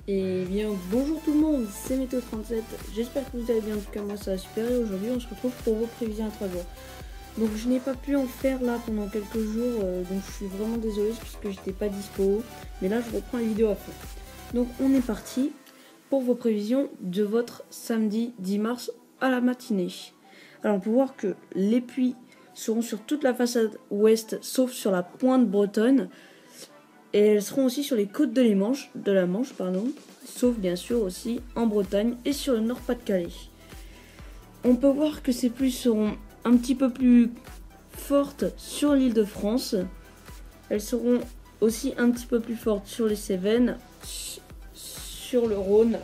Et bien bonjour tout le monde, c'est Météo37, j'espère que vous allez bien, en tout cas moi ça va super et aujourd'hui on se retrouve pour vos prévisions à 3 jours. Donc je n'ai pas pu en faire là pendant quelques jours, donc je suis vraiment désolée puisque j'étais pas dispo, mais là je reprends les vidéos à fond. Donc on est parti pour vos prévisions de votre samedi 10 mars à la matinée. Alors on peut voir que les pluies seront sur toute la façade ouest sauf sur la pointe bretonne. Et elles seront aussi sur les côtes de la Manche, sauf bien sûr aussi en Bretagne et sur le Nord-Pas-de-Calais. On peut voir que ces pluies seront un petit peu plus fortes sur l'île de France. Elles seront aussi un petit peu plus fortes sur les Cévennes, sur le Rhône,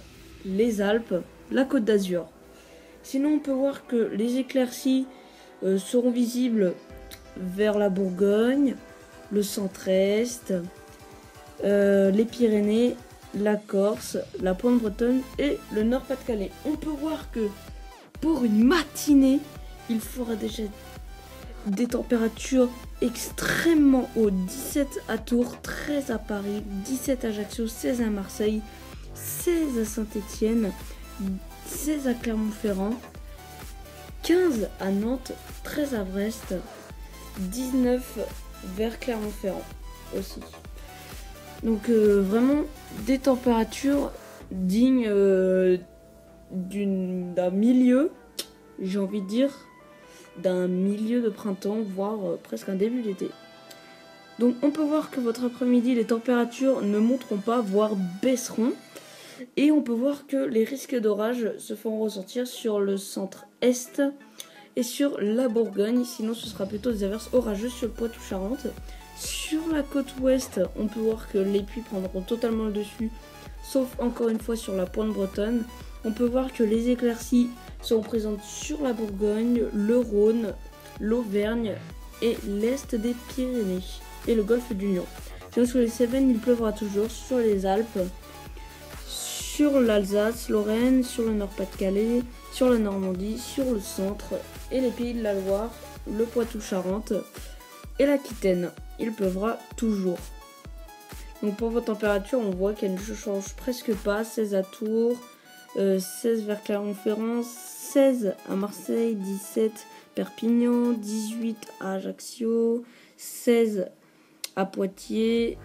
les Alpes, la Côte d'Azur. Sinon, on peut voir que les éclaircies seront visibles vers la Bourgogne, le centre-est, les Pyrénées, la Corse, la pointe bretonne et le Nord-Pas-de-Calais. On peut voir que pour une matinée, il fera déjà des températures extrêmement hautes. 17 à Tours, 13 à Paris, 17 à Ajaccio, 16 à Marseille, 16 à Saint-Étienne, 16 à Clermont-Ferrand, 15 à Nantes, 13 à Brest, 19 vers Clermont-Ferrand aussi. Donc vraiment des températures dignes d'un milieu, j'ai envie de dire, d'un milieu de printemps, voire presque un début d'été. Donc on peut voir que votre après-midi, les températures ne monteront pas, voire baisseront. Et on peut voir que les risques d'orage se feront ressentir sur le centre-est et sur la Bourgogne. Sinon ce sera plutôt des averses orageuses sur le Poitou-Charentes. Sur la côte ouest, on peut voir que les pluies prendront totalement le dessus, sauf encore une fois sur la pointe bretonne. On peut voir que les éclaircies seront présentes sur la Bourgogne, le Rhône, l'Auvergne et l'est des Pyrénées et le golfe du Lion. Sinon sur les Cévennes, il pleuvra toujours, sur les Alpes, sur l'Alsace, Lorraine, sur le Nord-Pas-de-Calais, sur la Normandie, sur le centre et les pays de la Loire, le Poitou-Charentes et l'Aquitaine. Il pleuvra toujours. Donc pour vos températures, on voit qu'elles ne changent presque pas. 16 à Tours, 16 vers Clermont-Ferrand, 16 à Marseille, 17 Perpignan, 18 à Ajaccio, 16 à Poitiers,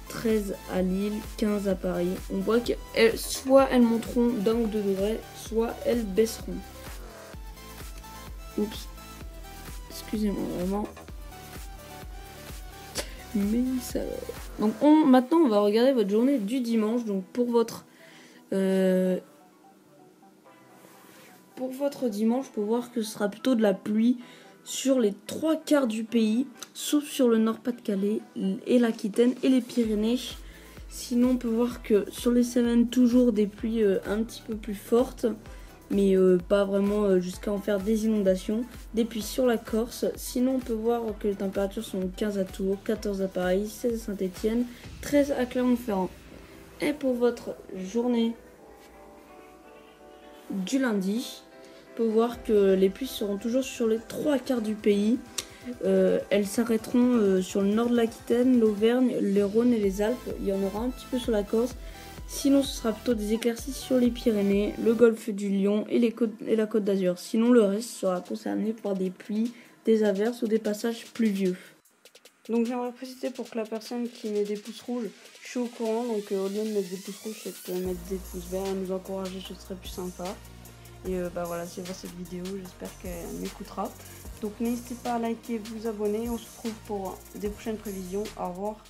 13 à Lille, 15 à Paris. On voit que soit elles monteront d'1 ou 2 degrés, soit elles baisseront. Oups. Excusez-moi vraiment. Mais ça va. Donc maintenant on va regarder votre journée du dimanche. Donc pour votre dimanche, pour voir que ce sera plutôt de la pluie sur les 3/4 du pays, sauf sur le Nord-Pas-de-Calais et l'Aquitaine et les Pyrénées. Sinon on peut voir que sur les Cévennes, toujours des pluies un petit peu plus fortes, mais pas vraiment jusqu'à en faire des inondations. Des pluies sur la Corse. Sinon on peut voir que les températures sont 15 à Tours, 14 à Paris, 16 à Saint-Étienne, 13 à Clermont-Ferrand. Et pour votre journée du lundi, on peut voir que les pluies seront toujours sur les 3/4 du pays. Elles s'arrêteront sur le nord de l'Aquitaine, l'Auvergne, le Rhône et les Alpes. Il y en aura un petit peu sur la Corse. Sinon, ce sera plutôt des éclaircies sur les Pyrénées, le golfe du Lion et la Côte d'Azur. Sinon, le reste sera concerné par des pluies, des averses ou des passages pluvieux. Donc, j'aimerais préciser pour que la personne qui met des pouces rouges, je suis au courant. Donc, au lieu de mettre des pouces rouges, c'est de mettre des pouces verts et nous encourager, ce serait plus sympa. Et voilà, c'est pour cette vidéo, j'espère qu'elle m'écoutera. Donc, n'hésitez pas à liker, vous abonner. On se retrouve pour des prochaines prévisions. Au revoir.